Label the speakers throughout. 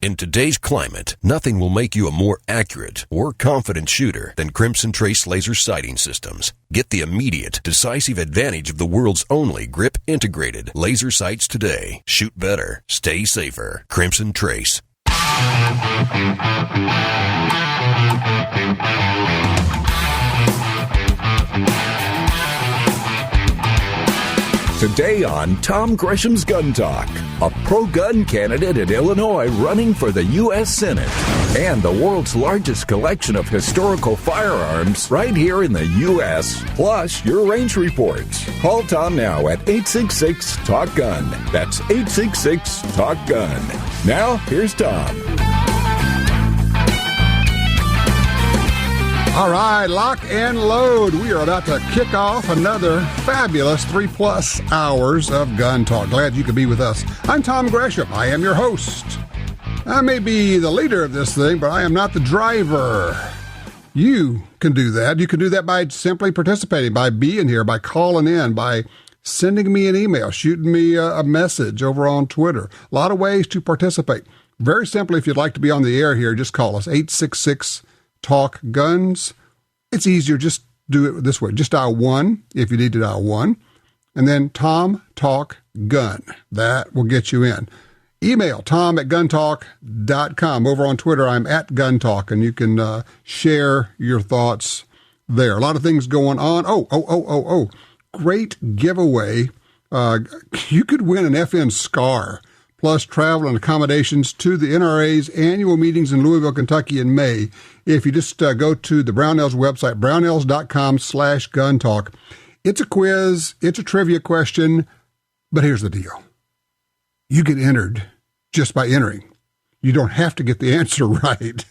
Speaker 1: In today's climate, nothing will make you a more accurate or confident shooter than Crimson Trace laser sighting systems. Get the immediate, decisive advantage of the world's only grip-integrated laser sights today. Shoot better. Stay safer. Crimson Trace.
Speaker 2: Today on Tom Gresham's Gun Talk, a pro-gun candidate in Illinois running for the U.S. Senate, and the world's largest collection of historical firearms right here in the U.S., plus your range reports. Call Tom now at 866-TALK-GUN. That's 866-TALK-GUN. Now, here's Tom.
Speaker 3: All right, lock and load. We are about to kick off another fabulous 3+ hours of Gun Talk. Glad you could be with us. I'm Tom Gresham. I am your host. I may be the leader of this thing, but I am not the driver. You can do that. You can do that by simply participating, by being here, by calling in, by sending me an email, shooting me a message over on Twitter. A lot of ways to participate. Very simply, if you'd like to be on the air here, just call us, 866 Talk Guns. It's easier. Just do it this way. Just dial 1 if you need to dial 1. And then Tom Talk Gun. That will get you in. Email tom@guntalk.com. Over on Twitter, I'm at GunTalk, and you can share your thoughts there. A lot of things going on. Great giveaway. You could win an FN SCAR, plus travel and accommodations to the NRA's annual meetings in Louisville, Kentucky in May. If you just go to the Brownells website, brownells.com/guntalk. It's a quiz, it's a trivia question, but here's the deal. You get entered just by entering. You don't have to get the answer right.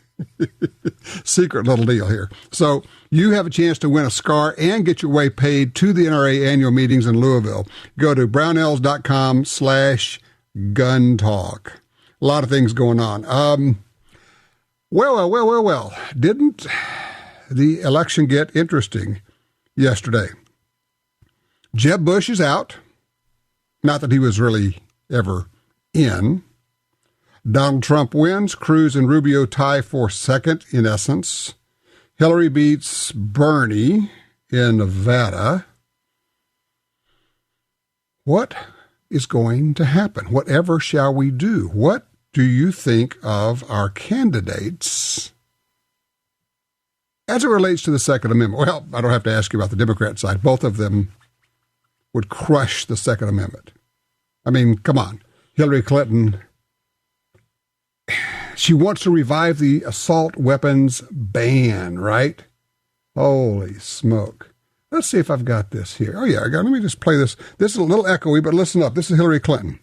Speaker 3: Secret little deal here. So you have a chance to win a SCAR and get your way paid to the NRA annual meetings in Louisville. Go to brownells.com/guntalk. A lot of things going on. Well. Didn't the election get interesting yesterday? Jeb Bush is out. Not that he was really ever in. Donald Trump wins. Cruz and Rubio tie for second, in essence. Hillary beats Bernie in Nevada. What is going to happen? Whatever shall we do? What do you think of our candidates as it relates to the Second Amendment? Well, I don't have to ask you about the Democrat side. Both of them would crush the Second Amendment. I mean, come on. Hillary Clinton, she wants to revive the assault weapons ban, right? Holy smoke. Let's see if I've got this here. Oh, yeah, let me just play this. This is a little echoey, but listen up. This is Hillary Clinton.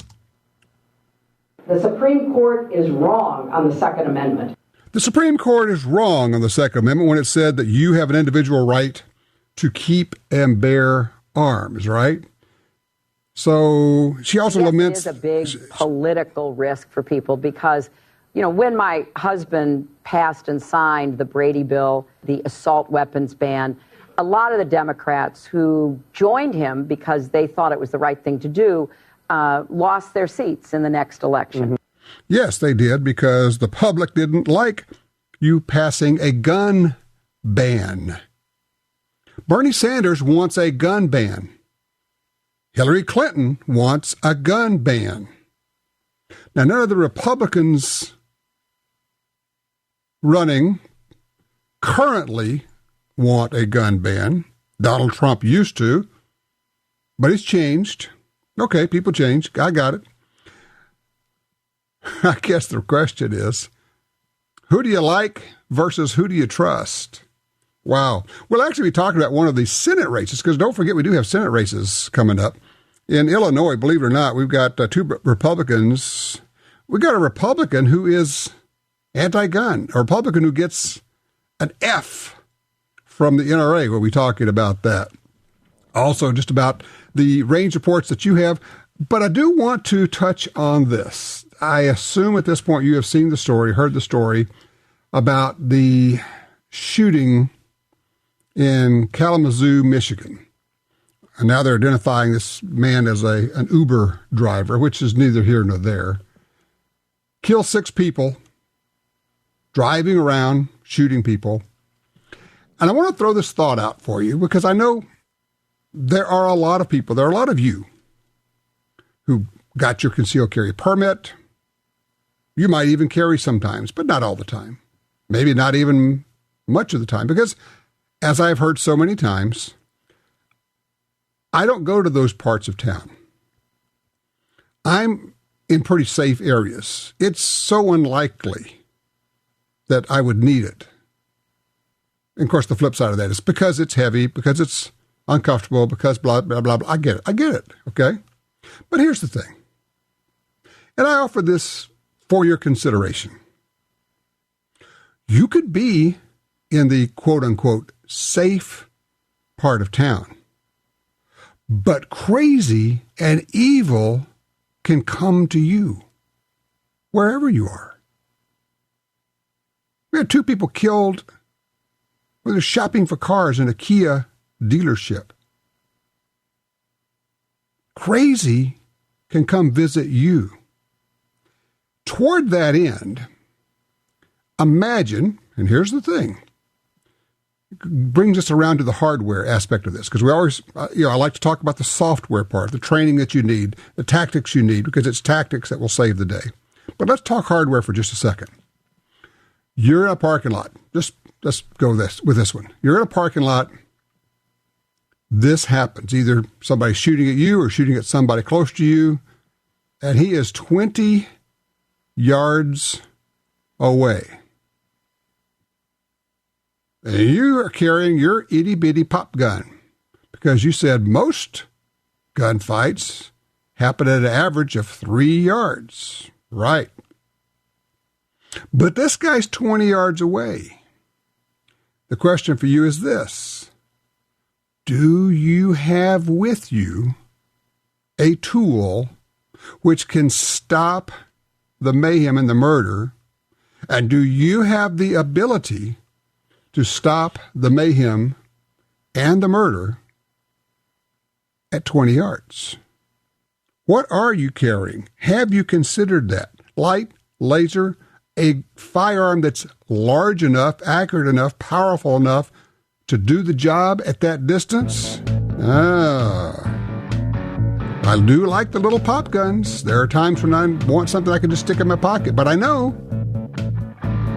Speaker 4: The Supreme Court is wrong on the Second Amendment.
Speaker 3: The Supreme Court is wrong on the Second Amendment when it said that you have an individual right to keep and bear arms, right? So she also laments...
Speaker 5: It is a big political risk for people because, you know, when my husband passed and signed the Brady bill, the assault weapons ban, a lot of the Democrats who joined him because they thought it was the right thing to do lost their seats in the next election. Mm-hmm.
Speaker 3: Yes, they did, because the public didn't like you passing a gun ban. Bernie Sanders wants a gun ban. Hillary Clinton wants a gun ban. Now, none of the Republicans running currently want a gun ban. Donald Trump used to, but it's changed. Okay, people change. I got it. I guess the question is, who do you like versus who do you trust? Wow. We'll actually be talking about one of the Senate races, because don't forget we do have Senate races coming up. In Illinois, believe it or not, we've got two Republicans. We've got a Republican who is anti-gun, a Republican who gets an F from the NRA. We'll be talking about that. Also, just about the range reports that you have. But I do want to touch on this. I assume at this point you have seen the story, heard the story about the shooting in Kalamazoo, Michigan. And now they're identifying this man as an Uber driver, which is neither here nor there. kill 6 people, driving around, shooting people. And I want to throw this thought out for you because I know there are a lot of people, there are a lot of you who got your concealed carry permit. You might even carry sometimes, but not all the time. Maybe not even much of the time, because as I've heard so many times, I don't go to those parts of town. I'm in pretty safe areas. It's so unlikely that I would need it. And of course, the flip side of that is because it's heavy, because it's uncomfortable, because blah, blah, blah, blah. I get it, okay? But here's the thing. And I offer this for your consideration. You could be in the quote-unquote safe part of town, but crazy and evil can come to you wherever you are. We had 2 people killed when they're shopping for cars in a Kia dealership. Crazy can come visit you. Toward that end, imagine, and here's the thing, it brings us around to the hardware aspect of this, because we always, I like to talk about the software part, the training that you need, the tactics you need, because it's tactics that will save the day. But let's talk hardware for just a second. You're in a parking lot. Let's go with this one. You're in a parking lot. This happens. Either somebody's shooting at you or shooting at somebody close to you, and he is 20 yards away. And you are carrying your itty-bitty pop gun because you said most gunfights happen at an average of 3 yards. Right. But this guy's 20 yards away. The question for you is this. Do you have with you a tool which can stop the mayhem and the murder? And do you have the ability to stop the mayhem and the murder at 20 yards? What are you carrying? Have you considered that? Light, laser, a firearm that's large enough, accurate enough, powerful enough to do the job at that distance? I do like the little pop guns. There are times when I want something I can just stick in my pocket, but I know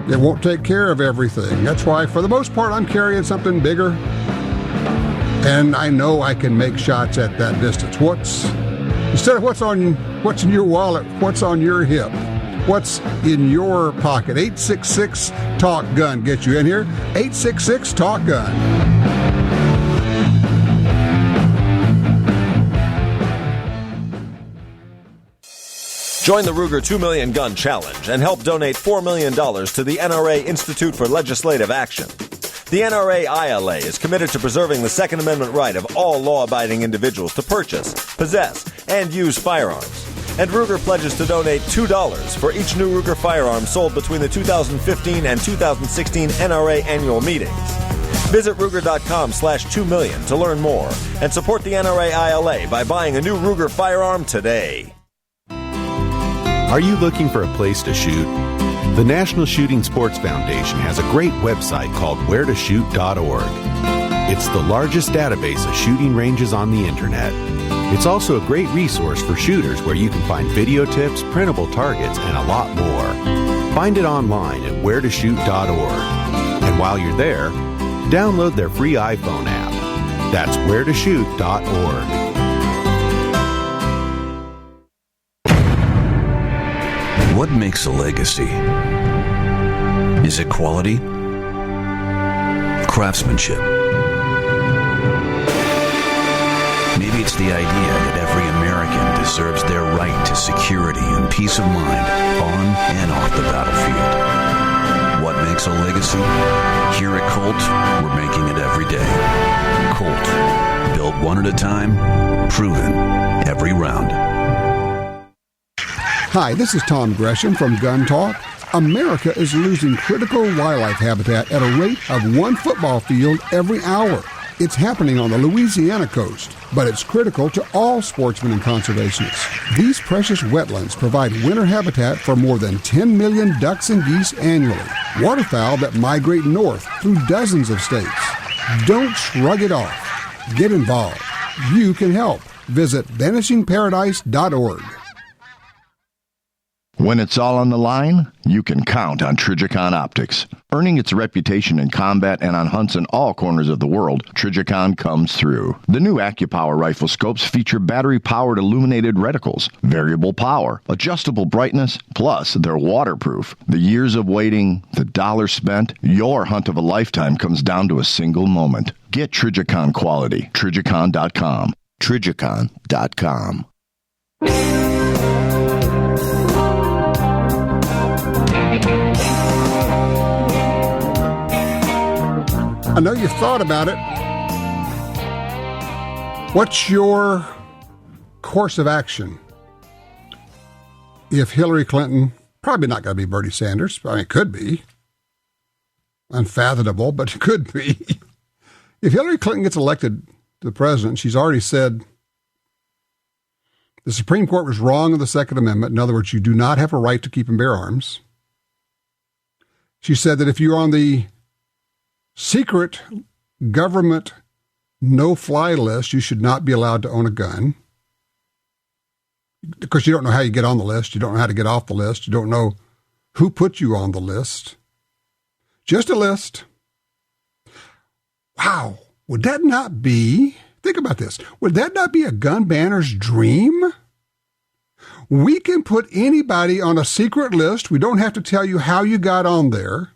Speaker 3: it won't take care of everything. That's why, for the most part, I'm carrying something bigger, and I know I can make shots at that distance. Instead of what's in your wallet, what's on your hip? What's in your pocket? 866-TALK-GUN. Get you in here. 866-TALK-GUN.
Speaker 6: Join the Ruger 2 Million Gun Challenge and help donate $4 million to the NRA Institute for Legislative Action. The NRA ILA is committed to preserving the Second Amendment right of all law-abiding individuals to purchase, possess, and use firearms. And Ruger pledges to donate $2 for each new Ruger firearm sold between the 2015 and 2016 NRA annual meetings. Visit Ruger.com/2 million to learn more and support the NRA ILA by buying a new Ruger firearm today.
Speaker 7: Are you looking for a place to shoot? The National Shooting Sports Foundation has a great website called wheretoshoot.org. It's the largest database of shooting ranges on the internet. It's also a great resource for shooters where you can find video tips, printable targets, and a lot more. Find it online at wheretoshoot.org. And while you're there, download their free iPhone app. That's wheretoshoot.org.
Speaker 1: What makes a legacy? Is it quality? Craftsmanship? Maybe it's the idea that every American deserves their right to security and peace of mind on and off the battlefield. What makes a legacy? Here at Colt, we're making it every day. Colt, built one at a time, proven every round.
Speaker 3: Hi, this is Tom Gresham from Gun Talk. America is losing critical wildlife habitat at a rate of 1 football field every hour. It's happening on the Louisiana coast, but it's critical to all sportsmen and conservationists. These precious wetlands provide winter habitat for more than 10 million ducks and geese annually, waterfowl that migrate north through dozens of states. Don't shrug it off. Get involved. You can help. Visit vanishingparadise.org.
Speaker 8: When it's all on the line, you can count on Trijicon Optics. Earning its reputation in combat and on hunts in all corners of the world, Trijicon comes through. The new AccuPower rifle scopes feature battery-powered illuminated reticles, variable power, adjustable brightness, plus they're waterproof. The years of waiting, the dollars spent, your hunt of a lifetime comes down to a single moment. Get Trijicon quality. Trijicon.com. Trijicon.com.
Speaker 3: I know you've thought about it. What's your course of action if Hillary Clinton, probably not going to be Bernie Sanders, I mean, it could be. Unfathomable, but it could be. If Hillary Clinton gets elected to the president, she's already said the Supreme Court was wrong on the Second Amendment. In other words, you do not have a right to keep and bear arms. She said that if you're on the secret government no-fly list, you should not be allowed to own a gun. Because you don't know how you get on the list. You don't know how to get off the list. You don't know who put you on the list. Just a list. Wow. Would that not be, think about this, would that not be a gun banner's dream? We can put anybody on a secret list. We don't have to tell you how you got on there.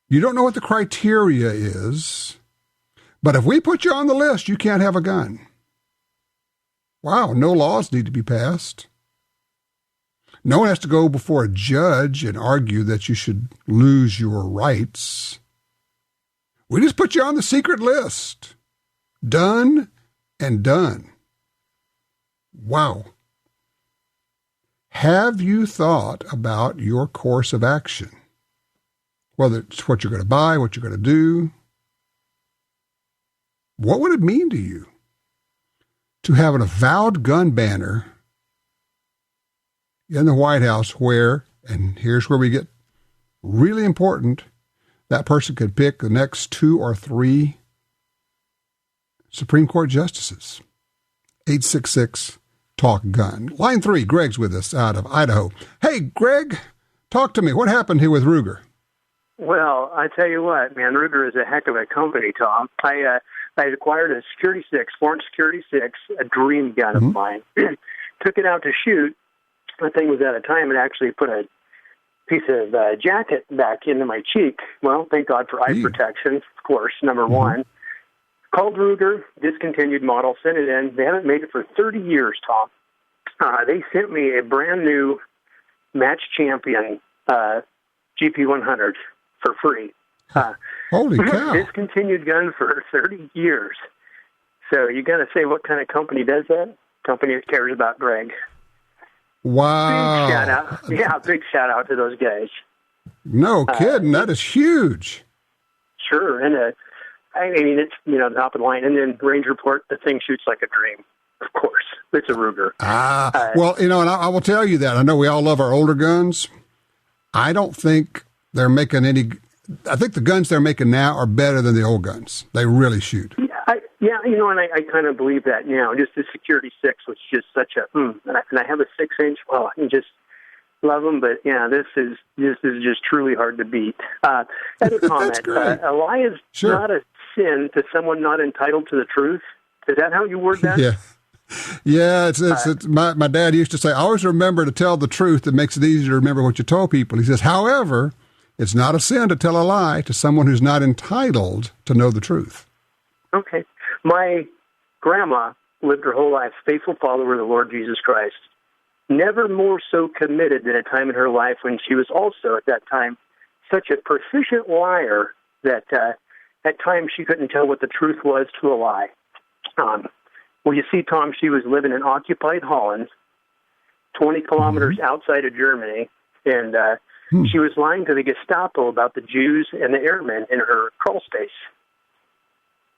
Speaker 3: You don't know what the criteria is, but if we put you on the list, you can't have a gun. Wow, no laws need to be passed. No one has to go before a judge and argue that you should lose your rights. We just put you on the secret list. Done and done. Wow. Have you thought about your course of action? Whether it's what you're going to buy, what you're going to do. What would it mean to you to have an avowed gun banner in the White House where, and here's where we get really important, that person could pick the next 2 or 3 Supreme Court justices? 866-TALK-GUN. Line 3, Greg's with us out of Idaho. Hey, Greg, talk to me. What happened here with Ruger?
Speaker 9: Well, I tell you what, man, Ruger is a heck of a company, Tom. I acquired a Security 6, Florence Security 6, a dream gun of mine. Took it out to shoot. The thing was at a time it actually put a piece of jacket back into my cheek. Well, thank God for eye protection, of course, number one. Called Ruger, discontinued model, sent it in. They haven't made it for 30 years, Tom. They sent me a brand new match champion GP100 for free.
Speaker 3: Holy cow.
Speaker 9: Discontinued gun for 30 years. So you got to say, what kind of company does that? Company that cares about Greg.
Speaker 3: Wow.
Speaker 9: Big shout out. Yeah, big shout out to those guys.
Speaker 3: No kidding. That is huge.
Speaker 9: Sure. And I mean, it's, top of the line. And then range report, the thing shoots like a dream. Of course. It's a Ruger.
Speaker 3: Well, and I will tell you that. I know we all love our older guns. I don't think they're making any. I think the guns they're making now are better than the old guns. They really shoot.
Speaker 9: And I kind of believe that now. Just the Security 6 was just such a, and I have a 6-inch. Well, I can just love them, but yeah, this is just truly hard to beat. As a comment, a lie is not a sin to someone not entitled to the truth. Is that how you word that?
Speaker 3: Yeah. Yeah, it's my dad used to say, always remember to tell the truth. It makes it easier to remember what you told people. He says, however, it's not a sin to tell a lie to someone who's not entitled to know the truth.
Speaker 9: Okay. My grandma lived her whole life faithful follower of the Lord Jesus Christ. Never more so committed than a time in her life when she was also, at that time, such a proficient liar that at times she couldn't tell what the truth was to a lie. Well, you see, Tom, she was living in occupied Holland, 20 kilometers outside of Germany, and she was lying to the Gestapo about the Jews and the airmen in her crawl space.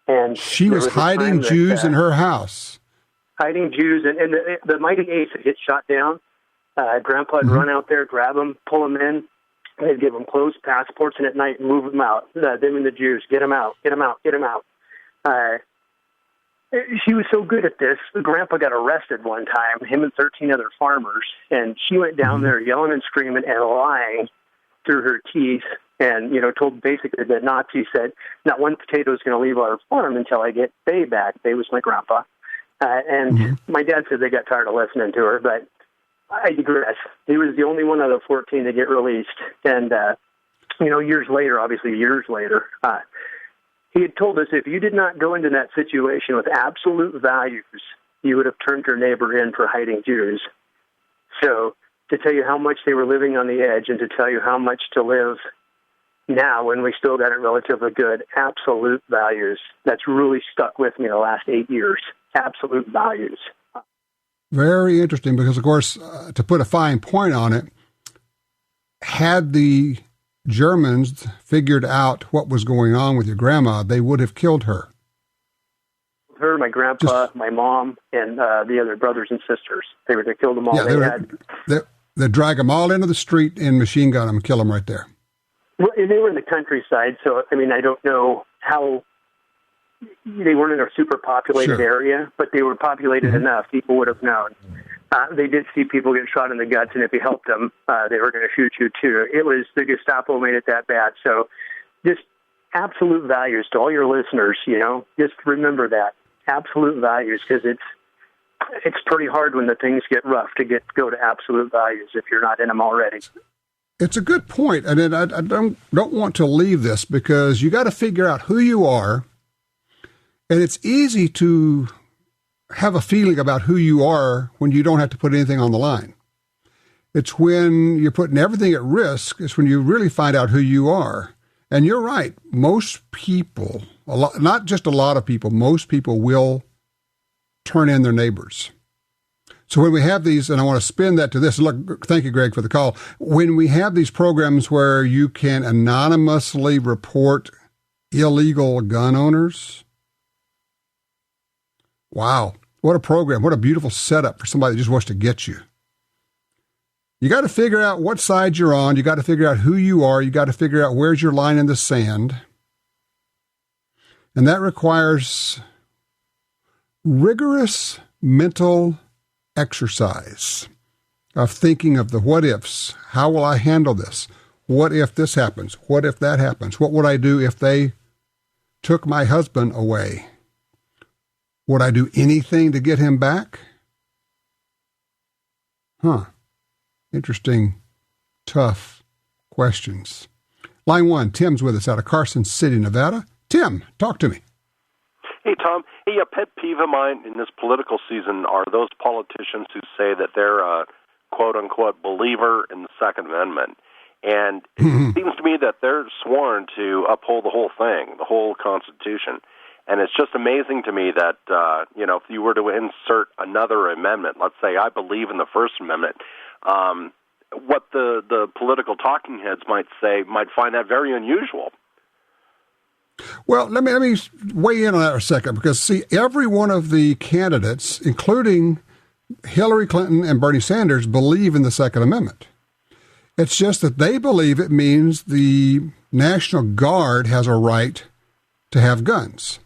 Speaker 9: And
Speaker 3: she was hiding Jews in her house.
Speaker 9: Hiding Jews, and the Mighty Eights had get shot down. Grandpa would run out there, grab them, pull them in. They'd give them closed passports, and at night move them out. Them and the Jews, get them out, get them out, get them out. She was so good at this. Grandpa got arrested one time, him and 13 other farmers, and she went down there yelling and screaming and lying through her teeth, and told basically the Nazis said, "Not one potato is going to leave our farm until I get Bay back." Bay was my grandpa, and my dad said they got tired of listening to her, but I digress. He was the only one out of 14 to get released, and years later, he had told us if you did not go into that situation with absolute values, you would have turned your neighbor in for hiding Jews. So to tell you how much they were living on the edge and to tell you how much to live now when we still got it relatively good, absolute values. That's really stuck with me the last 8 years. Absolute values.
Speaker 3: Very interesting because, of course, to put a fine point on it, had the Germans figured out what was going on with your grandma, they would have killed her.
Speaker 9: Her, my grandpa, my mom, and the other brothers and sisters. They would have killed them all.
Speaker 3: Yeah, they'd drag them all into the street and machine gun them and kill them right there.
Speaker 9: Well, they were in the countryside, so, I don't know how they weren't in a super populated area, but they were populated enough. People would have known. They did see people get shot in the guts, and if you helped them, they were going to shoot you too. It was the Gestapo made it that bad. So just absolute values to all your listeners, just remember that. Absolute values, because it's pretty hard when the things get rough to go to absolute values if you're not in them already.
Speaker 3: It's a good point, and I don't want to leave this because you got to figure out who you are, and it's easy to have a feeling about who you are when you don't have to put anything on the line. It's when you're putting everything at risk, it's when you really find out who you are. And you're right, most people, not just a lot of people, most people will turn in their neighbors. So when we have these, and I want to spin that to this, look, thank you, Greg, for the call. When we have these programs where you can anonymously report illegal gun owners, wow, what a program. What a beautiful setup for somebody that just wants to get you. You got to figure out what side you're on. You got to figure out who you are. You got to figure out where's your line in the sand. And that requires rigorous mental exercise of thinking of the what ifs. How will I handle this? What if this happens? What if that happens? What would I do if they took my husband away? Would I do anything to get him back? Interesting, tough questions. Line 1, Tim's with us out of Carson City, Nevada. Tim, talk to me.
Speaker 10: Hey, Tom. Hey, a pet peeve of mine in this political season are those politicians who say that they're a quote-unquote believer in the Second Amendment. And it seems to me that they're sworn to uphold the whole thing, the whole Constitution. And it's just amazing to me that, if you were to insert another amendment, let's say I believe in the First Amendment, what the political talking heads might find that very unusual.
Speaker 3: Well, let me weigh in on that for a second, because, see, every one of the candidates, including Hillary Clinton and Bernie Sanders, believe in the Second Amendment. It's just that they believe it means the National Guard has a right to have guns.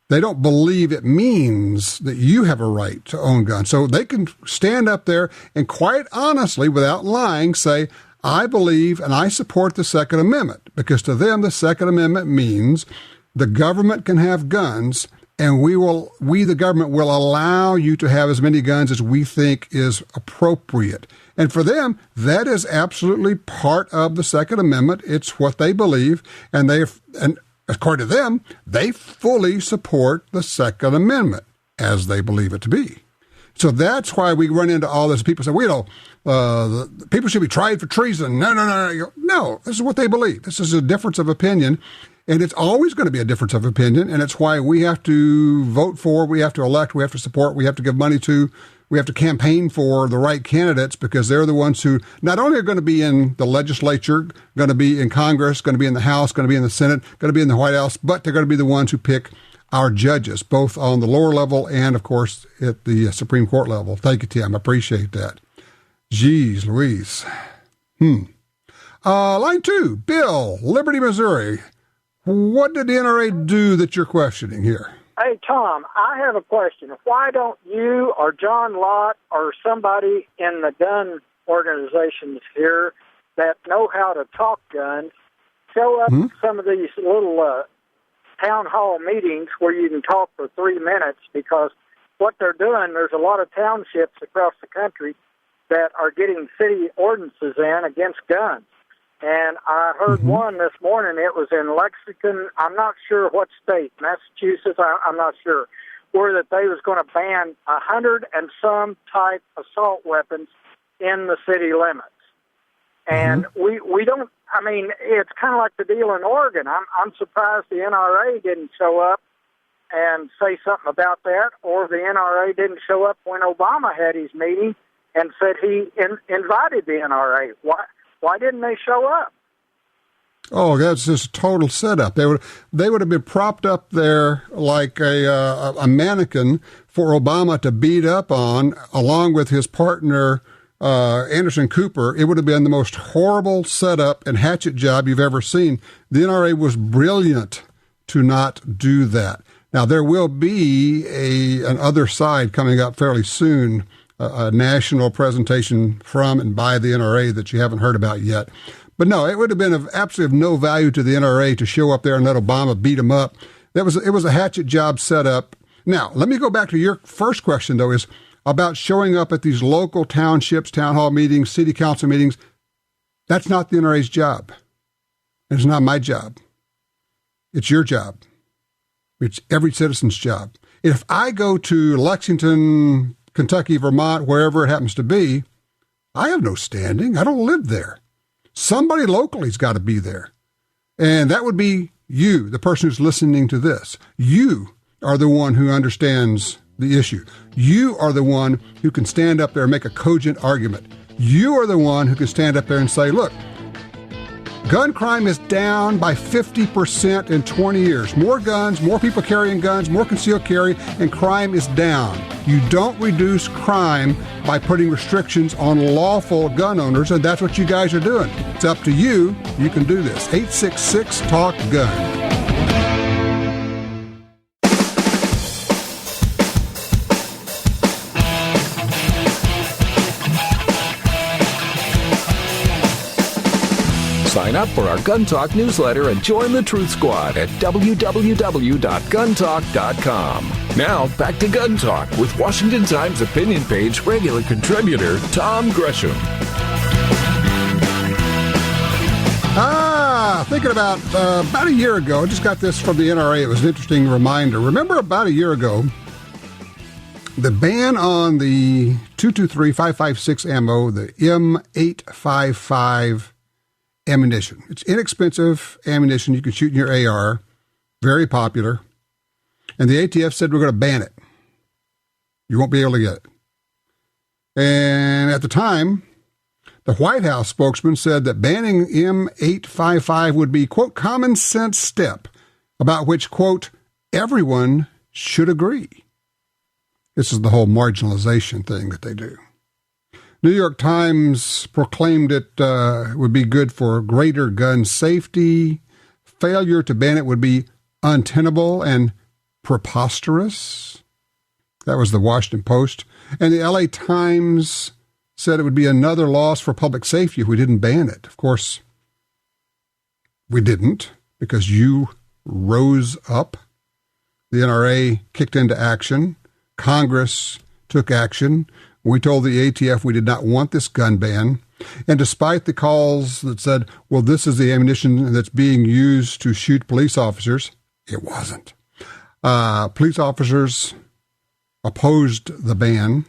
Speaker 3: They don't believe it means that you have a right to own guns. So they can stand up there and quite honestly, without lying, say, I believe and I support the Second Amendment, because to them, the Second Amendment means the government can have guns, and we, the government, will allow you to have as many guns as we think is appropriate. And for them, that is absolutely part of the Second Amendment. It's what they believe, and according to them, they fully support the Second Amendment as they believe it to be. So that's why we run into all this. People say, people should be tried for treason. No, this is what they believe. This is a difference of opinion, and it's always going to be a difference of opinion, and it's why we have to vote for, we have to elect, we have to support, we have to give money to, we have to campaign for the right candidates, because they're the ones who not only are going to be in the legislature, going to be in Congress, going to be in the House, going to be in the Senate, going to be in the White House, but they're going to be the ones who pick our judges, both on the lower level and, of course, at the Supreme Court level. Thank you, Tim. I appreciate that. Jeez Louise. Line 2, Bill, Liberty, Missouri. What did the NRA do that you're questioning here?
Speaker 11: Hey, Tom, I have a question. Why don't you or John Lott or somebody in the gun organizations here that know how to talk guns show up at some of these little town hall meetings where you can talk for 3 minutes? Because what they're doing, there's a lot of townships across the country that are getting city ordinances in against guns. And I heard one this morning. It was in Lexington. I'm not sure what state, Massachusetts. I'm not sure, where that they was going to ban 100 and some type assault weapons in the city limits. And we don't. I mean, it's kind of like the deal in Oregon. I'm surprised the NRA didn't show up and say something about that, or the NRA didn't show up when Obama had his meeting and said he invited the NRA. Why didn't they show up?
Speaker 3: Oh, that's just a total setup. They would have been propped up there like a mannequin for Obama to beat up on, along with his partner, Anderson Cooper. It would have been the most horrible setup and hatchet job you've ever seen. The NRA was brilliant to not do that. Now, there will be an other side coming up fairly soon, a national presentation from and by the NRA that you haven't heard about yet. But no, it would have been of absolutely no value to the NRA to show up there and let Obama beat him up. It was a hatchet job set up. Now, let me go back to your first question, though, is about showing up at these local townships, town hall meetings, city council meetings. That's not the NRA's job. It's not my job. It's your job. It's every citizen's job. If I go to Lexington, Kentucky, Vermont, wherever it happens to be, I have no standing. I don't live there. Somebody locally's got to be there. And that would be you, the person who's listening to this. You are the one who understands the issue. You are the one who can stand up there and make a cogent argument. You are the one who can stand up there and say, look, gun crime is down by 50% in 20 years. More guns, more people carrying guns, more concealed carry, and crime is down. You don't reduce crime by putting restrictions on lawful gun owners, and that's what you guys are doing. It's up to you. You can do this. 866-TALK-GUN.
Speaker 2: Sign up for our Gun Talk newsletter and join the Truth Squad at www.guntalk.com. Now, back to Gun Talk with Washington Times opinion page regular contributor Tom Gresham.
Speaker 3: Thinking about a year ago, I just got this from the NRA. It was an interesting reminder. Remember about a year ago, the ban on the 223-556 ammo, the M855 ammunition. It's inexpensive ammunition you can shoot in your AR, very popular. And the ATF said we're going to ban it. You won't be able to get it. And at the time, the White House spokesman said that banning M855 would be, quote, common sense step about which, quote, everyone should agree. This is the whole marginalization thing that they do. New York Times proclaimed it would be good for greater gun safety. Failure to ban it would be untenable and preposterous. That was the Washington Post. And the LA Times said it would be another loss for public safety if we didn't ban it. Of course, we didn't, because you rose up. The NRA kicked into action. Congress took action. We told the ATF we did not want this gun ban. And despite the calls that said, well, this is the ammunition that's being used to shoot police officers, it wasn't. Police officers opposed the ban.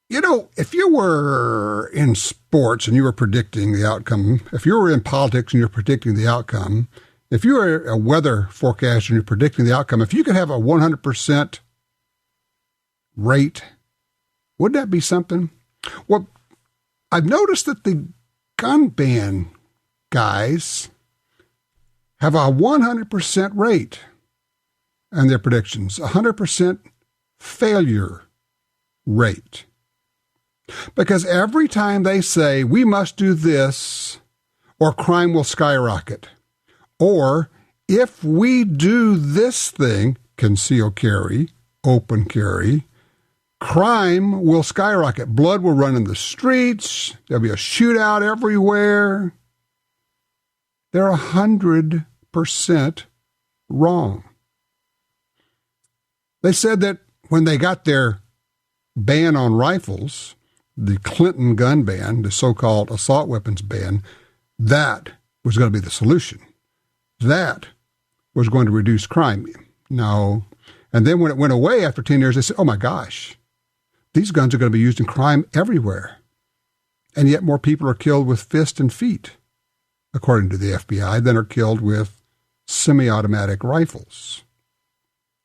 Speaker 3: You know, if you were in sports and you were predicting the outcome, if you were in politics and you're predicting the outcome, if you were a weather forecaster and you're predicting the outcome, if you could have a 100% rate, wouldn't that be something? Well, I've noticed that the gun ban guys have a 100% rate in their predictions, 100% failure rate. Because every time they say, we must do this, or crime will skyrocket, or if we do this thing, concealed carry, open carry, crime will skyrocket. Blood will run in the streets. There'll be a shootout everywhere. They're 100% wrong. They said that when they got their ban on rifles, the Clinton gun ban, the so-called assault weapons ban, that was going to be the solution. That was going to reduce crime. No. And then when it went away after 10 years, they said, oh my gosh, these guns are going to be used in crime everywhere. And yet more people are killed with fists and feet, according to the FBI, than are killed with semi-automatic rifles.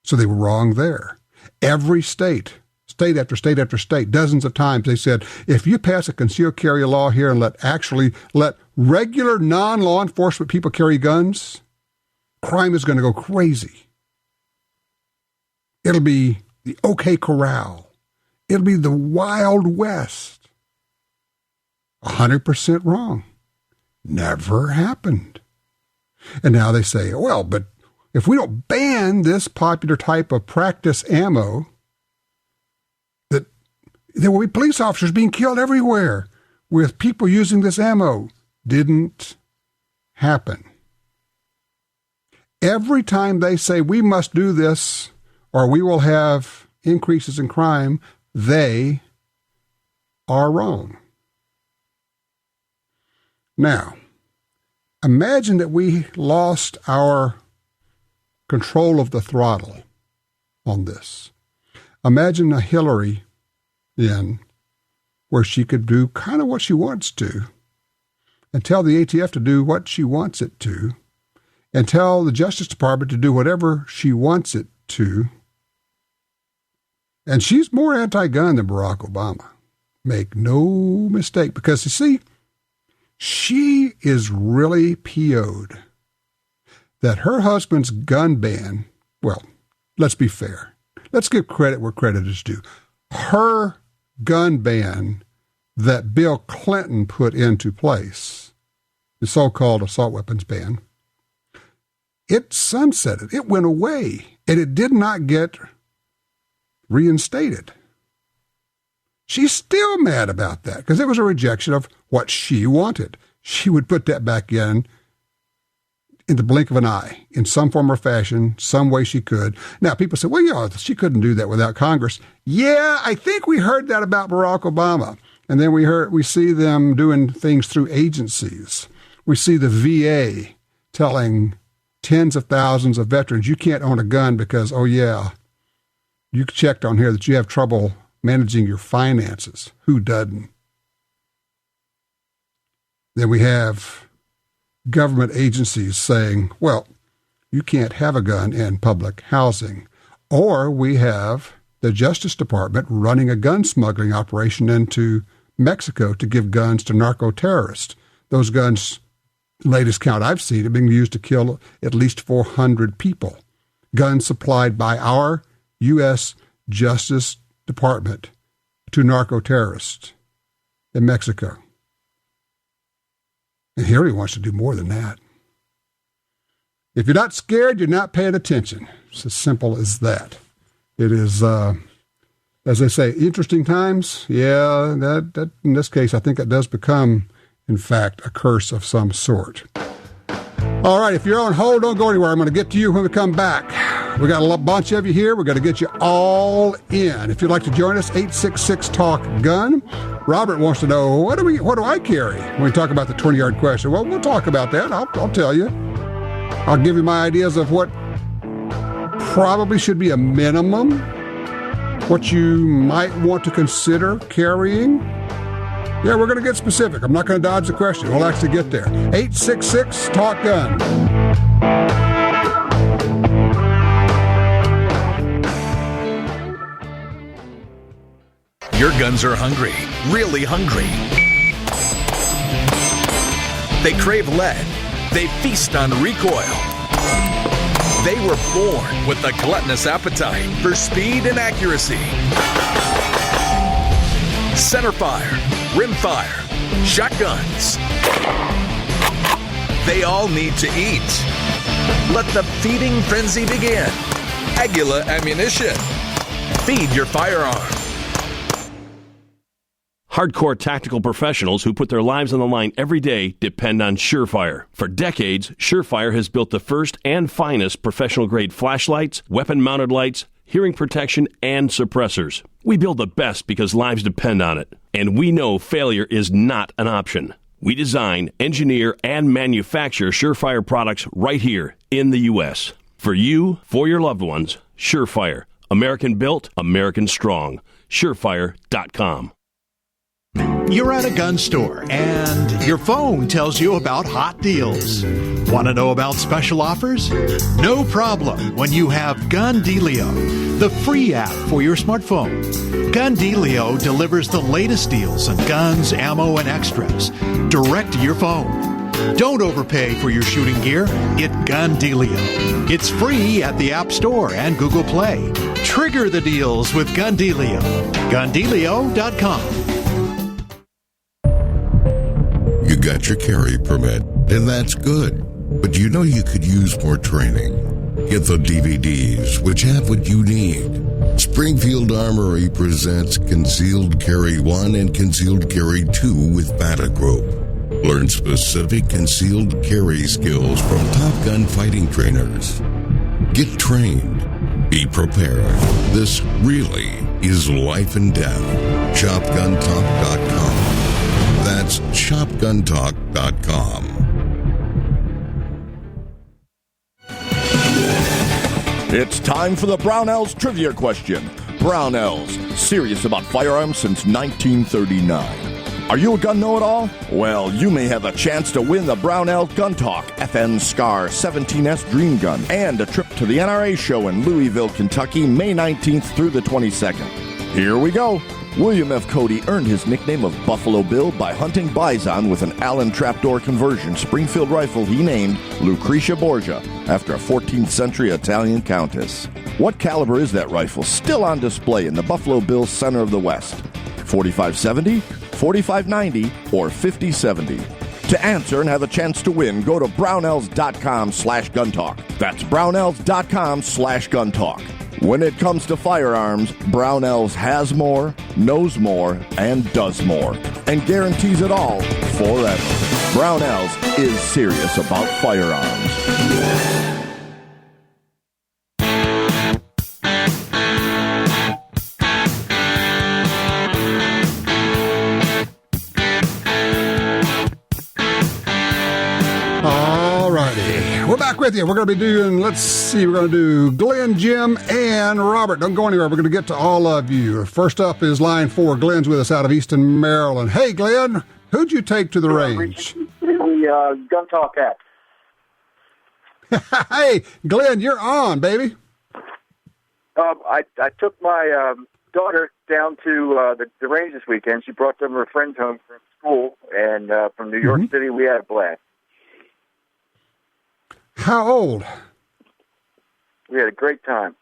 Speaker 3: So they were wrong there. Every state after state after state, dozens of times, they said, if you pass a concealed carry law here and let regular non-law enforcement people carry guns, crime is going to go crazy. It'll be the OK Corral. It'll be the Wild West. 100% wrong. Never happened. And now they say, well, but if we don't ban this popular type of practice ammo, that there will be police officers being killed everywhere with people using this ammo. Didn't happen. Every time they say we must do this or we will have increases in crime, they are wrong. Now, imagine that we lost our control of the throttle on this. Imagine a Hillary in where she could do kind of what she wants to and tell the ATF to do what she wants it to and tell the Justice Department to do whatever she wants it to. And she's more anti-gun than Barack Obama. Make no mistake, because you see, she is really PO'd that her husband's gun ban, well, let's be fair. Let's give credit where credit is due. Her gun ban that Bill Clinton put into place, the so-called assault weapons ban, it sunsetted. It went away, and it did not get reinstated. She's still mad about that because it was a rejection of what she wanted. She would put that back in the blink of an eye, in some form or fashion, some way she could. Now, people say, well, yeah, she couldn't do that without Congress. Yeah, I think we heard that about Barack Obama. And then we see them doing things through agencies. We see the VA telling tens of thousands of veterans, you can't own a gun because, oh yeah, you checked on here that you have trouble managing your finances. Who doesn't? Then we have government agencies saying, well, you can't have a gun in public housing. Or we have the Justice Department running a gun smuggling operation into Mexico to give guns to narco-terrorists. Those guns, latest count I've seen, have been used to kill at least 400 people. Guns supplied by our U.S. Justice Department to narco-terrorists in Mexico. And Hillary wants to do more than that. If you're not scared, you're not paying attention. It's as simple as that. It is, as they say, interesting times. Yeah, that in this case, I think it does become, in fact, a curse of some sort. All right, if you're on hold, don't go anywhere. I'm going to get to you when we come back. We got a bunch of you here. We're going to get you all in. If you'd like to join us, 866-TALK-GUN. Robert wants to know, what do I carry when we talk about the 20-yard question? Well, we'll talk about that. I'll tell you. I'll give you my ideas of what probably should be a minimum, what you might want to consider carrying. Yeah, we're going to get specific. I'm not going to dodge the question. We'll actually get there. 866-TALK-GUN.
Speaker 12: Your guns are hungry, really hungry. They crave lead, They feast on recoil. They were born with a gluttonous appetite for speed and accuracy. Centerfire, rimfire, shotguns. They all need to eat. Let the feeding frenzy begin. Aguila Ammunition. Feed your firearm.
Speaker 13: Hardcore tactical professionals who put their lives on the line every day depend on Surefire. For decades, Surefire has built the first and finest professional-grade flashlights, weapon-mounted lights, hearing protection, and suppressors. We build the best because lives depend on it. And we know failure is not an option. We design, engineer, and manufacture Surefire products right here in the U.S. For you, for your loved ones, Surefire. American built, American strong. Surefire.com.
Speaker 14: You're at a gun store and your phone tells you about hot deals. Want to know about special offers? No problem when you have Gandhi Leo, the free app for your smartphone. Gandhi Leo delivers the latest deals on guns, ammo, and extras direct to your phone. Don't overpay for your shooting gear. Get Gandhi Leo. It's free at the App Store and Google Play. Trigger the deals with Gandhi Leo. GandhiLeo.com.
Speaker 15: You got your carry permit, and that's good. But you know you could use more training. Get the DVDs, which have what you need. Springfield Armory presents Concealed Carry 1 and Concealed Carry 2 with Bata Group. Learn specific concealed carry skills from Top Gun fighting trainers. Get trained. Be prepared. This really is life and death. ShopGunTalk.com. That's ShopGunTalk.com.
Speaker 8: It's time for the Brownells Trivia question. Brownells, serious about firearms since 1939. Are you a gun know-it-all? Well, you may have a chance to win the Brownells GUNTALK FN SCAR 17S Dream Gun and a trip to the NRA show in Louisville, Kentucky, May 19th through the 22nd. Here we go. William F. Cody earned his nickname of Buffalo Bill by hunting bison with an Allen trapdoor conversion Springfield rifle he named Lucretia Borgia after a 14th century Italian countess. What caliber is that rifle still on display in the Buffalo Bill Center of the West? 4570, 4590, or 5070? To answer and have a chance to win, go to brownells.com/guntalk. That's brownells.com/guntalk. When it comes to firearms, Brownells has more, knows more, and does more, and guarantees it all forever. Brownells is serious about firearms.
Speaker 3: We're back with you. We're going to be doing, we're going to do Glenn, Jim, and Robert. Don't go anywhere. We're going to get to all of you. First up is line 4. Glenn's with us out of Easton, Maryland. Hey, Glenn, who'd you take to the range?
Speaker 11: The GUNTALK app.
Speaker 3: Hey, Glenn, you're on, baby.
Speaker 11: I took my daughter down to the range this weekend. She brought some of her friends home from school, and from New York City, we had a blast.
Speaker 3: How old?
Speaker 11: We had a great time.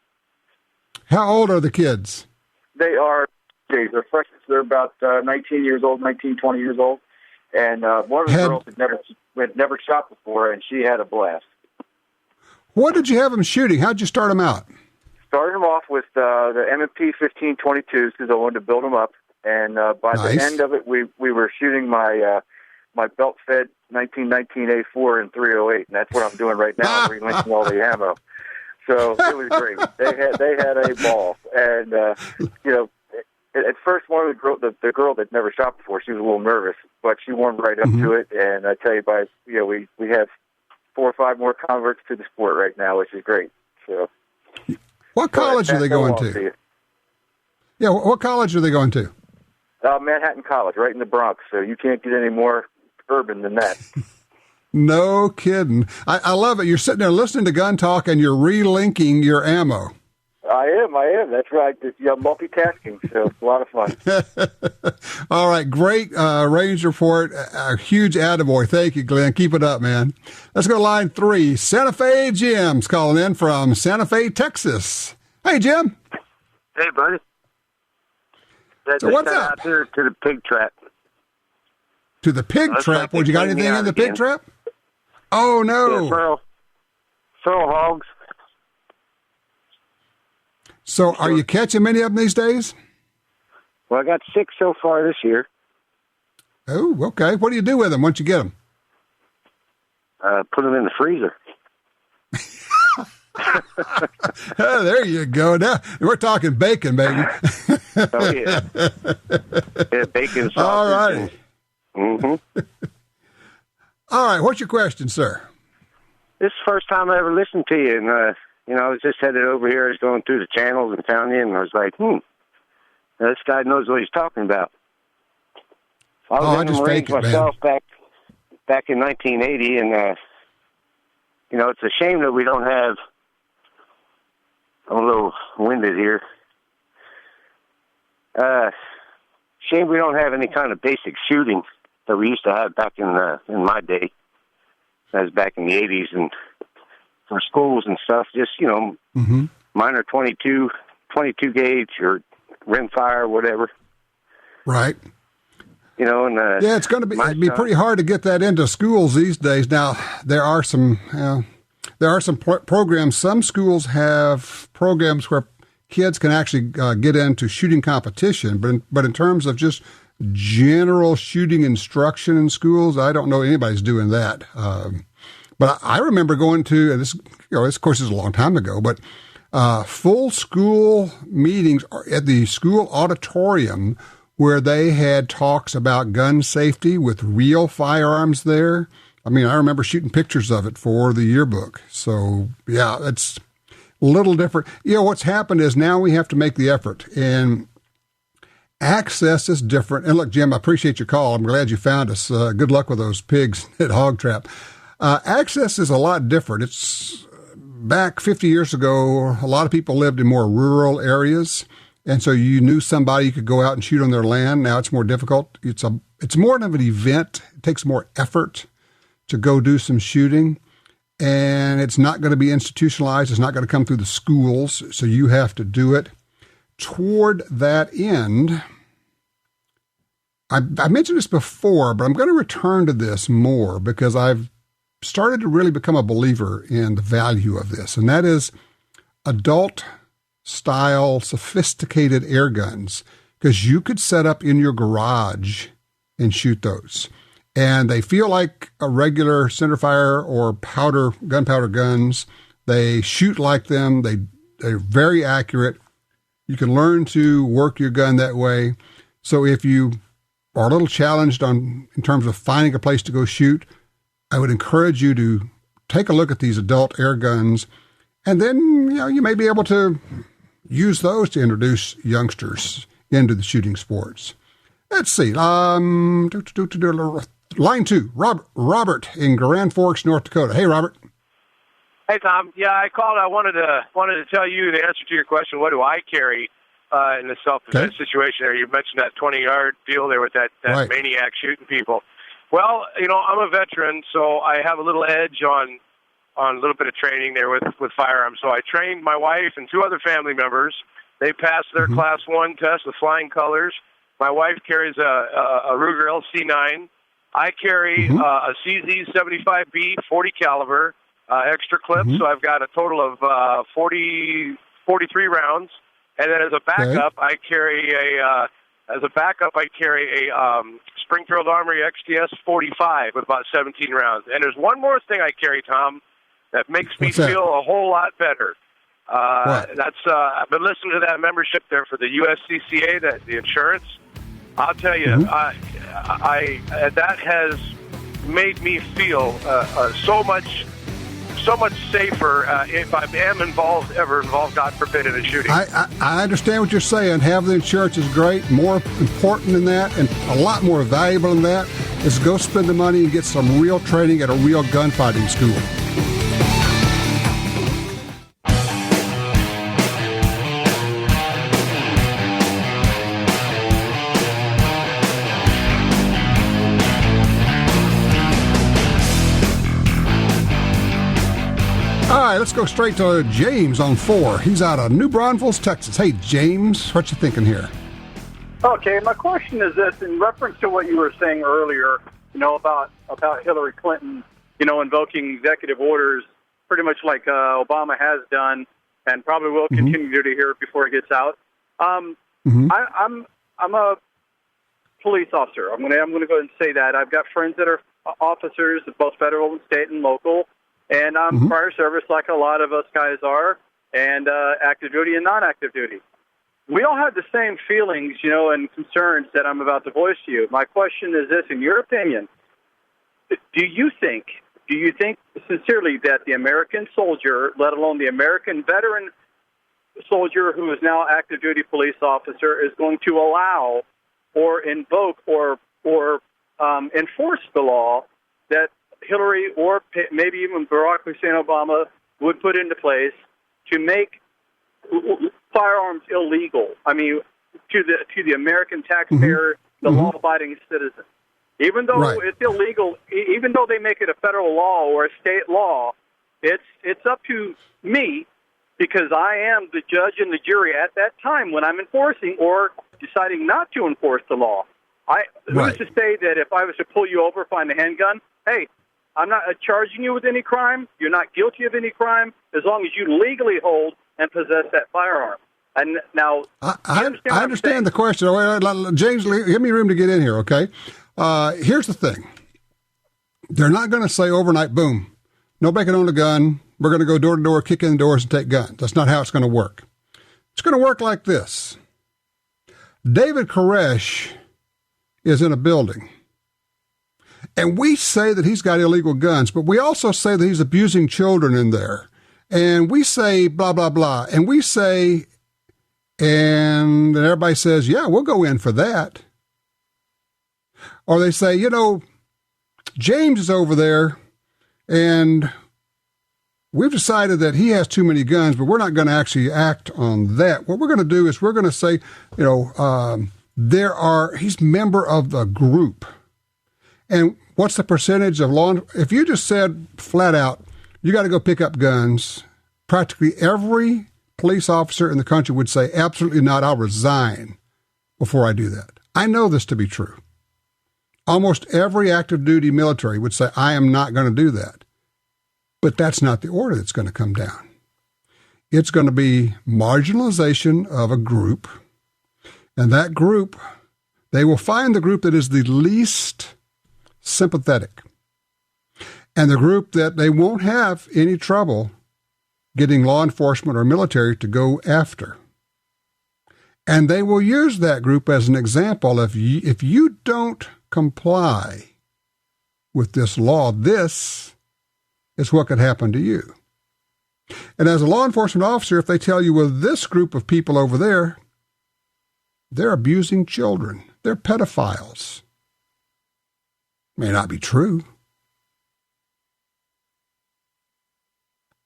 Speaker 3: How old are the kids?
Speaker 11: They're freshmen. They're about 19 years old, 19, 20 years old. And one of the girls had never shot before, and she had a blast.
Speaker 3: What did you have them shooting? How'd you start them out?
Speaker 11: Started them off with the M&P 1522s because I wanted to build them up. And by the end of it, we were shooting my belt-fed 1919 A4 and 308, and that's what I'm doing right now, relinking all the ammo. So it was great. They had a ball, and at first one of the girl that never shot before, she was a little nervous, but she warmed right up to it. And I tell you, we have 4 or 5 more converts to the sport right now, which is great. So,
Speaker 3: what college are they going to? Yeah, what college are they going to?
Speaker 11: Manhattan College, right in the Bronx. So you can't get any more urban than that.
Speaker 3: No kidding. I love it. You're sitting there listening to Gun Talk and you're relinking your ammo.
Speaker 16: I am. That's right. I'm multitasking, so it's a lot of fun.
Speaker 3: All right, great range report. A huge attaboy. Thank you, Glenn. Keep it up, man. Let's go to line 3. Santa Fe Jim's calling in from Santa Fe, Texas. Hey, Jim.
Speaker 16: Hey, buddy.
Speaker 3: So what's up?
Speaker 16: Out there to the pig trap.
Speaker 3: To the pig trap? Well, you got anything in the pig trap? Oh, no.
Speaker 16: Yeah, feral hogs.
Speaker 3: So are you catching many of them these days?
Speaker 16: Well, I got 6 so far this year.
Speaker 3: Oh, okay. What do you do with them once you get them?
Speaker 16: Put them in the freezer.
Speaker 3: Oh, there you go. Now we're talking bacon, baby.
Speaker 16: Oh, yeah. Yeah, bacon sausage.
Speaker 3: All right.
Speaker 16: Mm-hmm.
Speaker 3: All right. What's your question, sir?
Speaker 16: This is the first time I ever listened to you, and, I was just headed over here. I was going through the channels and found you, and I was like, this guy knows what he's talking about. I was in the Marines myself back in 1980, and, it's a shame that we don't have, I'm a little winded here, shame we don't have any kind of basic shooting that we used to have back in my day. That was back in the 80s, and for schools and stuff, just, minor 22 gauge or rimfire, whatever.
Speaker 3: Right.
Speaker 16: And
Speaker 3: yeah, it's going to be pretty hard to get that into schools these days. Now, there are some programs. Some schools have programs where kids can actually get into shooting competition, but in terms of just general shooting instruction in schools, I don't know anybody's doing that. But I remember going to, and this of course is a long time ago, but full school meetings at the school auditorium where they had talks about gun safety with real firearms there. I mean, I remember shooting pictures of it for the yearbook. So, yeah, it's a little different. What's happened is now we have to make the effort, and access is different. And look, Jim, I appreciate your call. I'm glad you found us. Good luck with those pigs at Hog Trap. Access is a lot different. It's back 50 years ago, a lot of people lived in more rural areas, and so you knew somebody you could go out and shoot on their land. Now it's more difficult. It's more of an event. It takes more effort to go do some shooting, and it's not going to be institutionalized. It's not going to come through the schools, so you have to do it. Toward that end, I mentioned this before, but I'm going to return to this more because I've started to really become a believer in the value of this, and that is adult-style, sophisticated air guns, because you could set up in your garage and shoot those. And they feel like a regular centerfire or gunpowder guns. They shoot like them. They're very accurate. You can learn to work your gun that way. So if you are a little challenged in terms of finding a place to go shoot, I would encourage you to take a look at these adult air guns, and then you may be able to use those to introduce youngsters into the shooting sports. Let's see. Line 2, Robert in Grand Forks, North Dakota. Hey, Robert.
Speaker 17: Hey, Tom. Yeah, I called. I wanted to tell you the answer to your question. What do I carry in the self-defense situation there? You mentioned that 20-yard deal there with that right. Maniac shooting people. Well, I'm a veteran, so I have a little edge on a little bit of training there with firearms. So I trained my wife and 2 other family members. They passed their Class 1 test with flying colors. My wife carries a Ruger LC9. I carry a CZ75B 40 caliber extra clip, so I've got a total of 43 rounds. And then as a backup, I carry a Springfield Armory XTS 45 with about 17 rounds. And there's one more thing I carry, Tom, that makes me feel a whole lot better. That's I've been listening to that membership there for the USCCA, the insurance. I'll tell you, I that has made me feel so much safer if I am ever involved, God forbid, in a shooting.
Speaker 3: I understand what you're saying. Having the insurance is great. More important than that, and a lot more valuable than that, is go spend the money and get some real training at a real gunfighting school. All right, let's go straight to James on 4. He's out of New Braunfels, Texas. Hey, James, what you thinking here?
Speaker 18: Okay, my question is this, in reference to what you were saying earlier, about Hillary Clinton, invoking executive orders, pretty much like Obama has done, and probably will continue to do here before it gets out. I'm a police officer. I'm going to go ahead and say that. I've got friends that are officers, both federal and state and local, and I'm prior service like a lot of us guys are, and active duty and non-active duty. We all have the same feelings, and concerns that I'm about to voice to you. My question is this, in your opinion, do you think sincerely that the American soldier, let alone the American veteran soldier who is now active duty police officer, is going to allow or invoke or enforce the law that Hillary or maybe even Barack Hussein Obama would put into place to make firearms illegal? I mean, to the American taxpayer, the law-abiding citizen. Even though it's illegal, even though they make it a federal law or a state law, it's up to me, because I am the judge and the jury at that time when I'm enforcing or deciding not to enforce the law. Who's to say that if I was to pull you over, find a handgun, hey, I'm not charging you with any crime, you're not guilty of any crime, as long as you legally hold and possess that firearm. And now,
Speaker 3: I understand the question. James, give me room to get in here, okay? Here's the thing. They're not going to say overnight, boom, nobody can own a gun. We're going to go door to door, kick in doors, and take guns. That's not how it's going to work. It's going to work like this. David Koresh is in a building, and we say that he's got illegal guns, but we also say that he's abusing children in there. And we say blah, blah, blah. And we say, and then everybody says, yeah, we'll go in for that. Or they say, James is over there, and we've decided that he has too many guns, but we're not going to actually act on that. What we're going to do is we're going to say, he's member of the group. And what's the percentage of if you just said flat out, you got to go pick up guns, practically every police officer in the country would say, absolutely not, I'll resign before I do that. I know this to be true. Almost every active duty military would say, I am not going to do that. But that's not the order that's going to come down. It's going to be marginalization of a group. And that group, they will find the group that is the least sympathetic. And the group that they won't have any trouble getting law enforcement or military to go after. And they will use that group as an example. If you don't comply with this law, this is what could happen to you. And as a law enforcement officer, if they tell you, well, this group of people over there, they're abusing children, they're pedophiles. May not be true.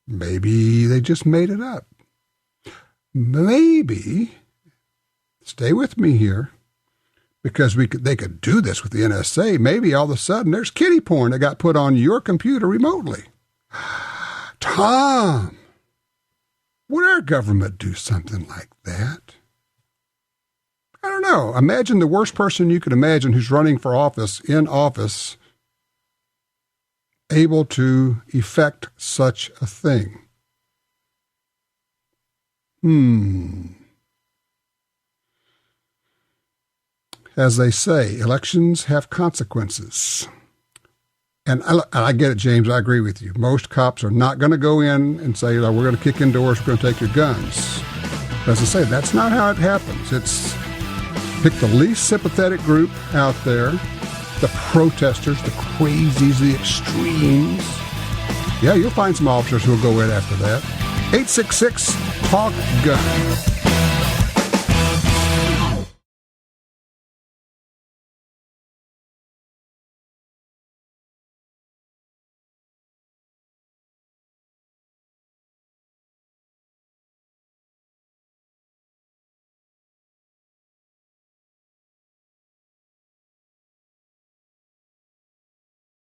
Speaker 3: Maybe they just made it up. Maybe, stay with me here, because they could do this with the NSA. Maybe all of a sudden there's kiddie porn that got put on your computer remotely. Tom, would our government do something like that? I don't know. Imagine the worst person you could imagine who's running for office, in office, able to effect such a thing. As they say, elections have consequences. And I get it, James. I agree with you. Most cops are not going to go in and say, we're going to kick in doors, we're going to take your guns. As I say, that's not how it happens. It's pick the least sympathetic group out there, the protesters, the crazies, the extremes. Yeah, you'll find some officers who will go in after that. 866-TALK-GUN.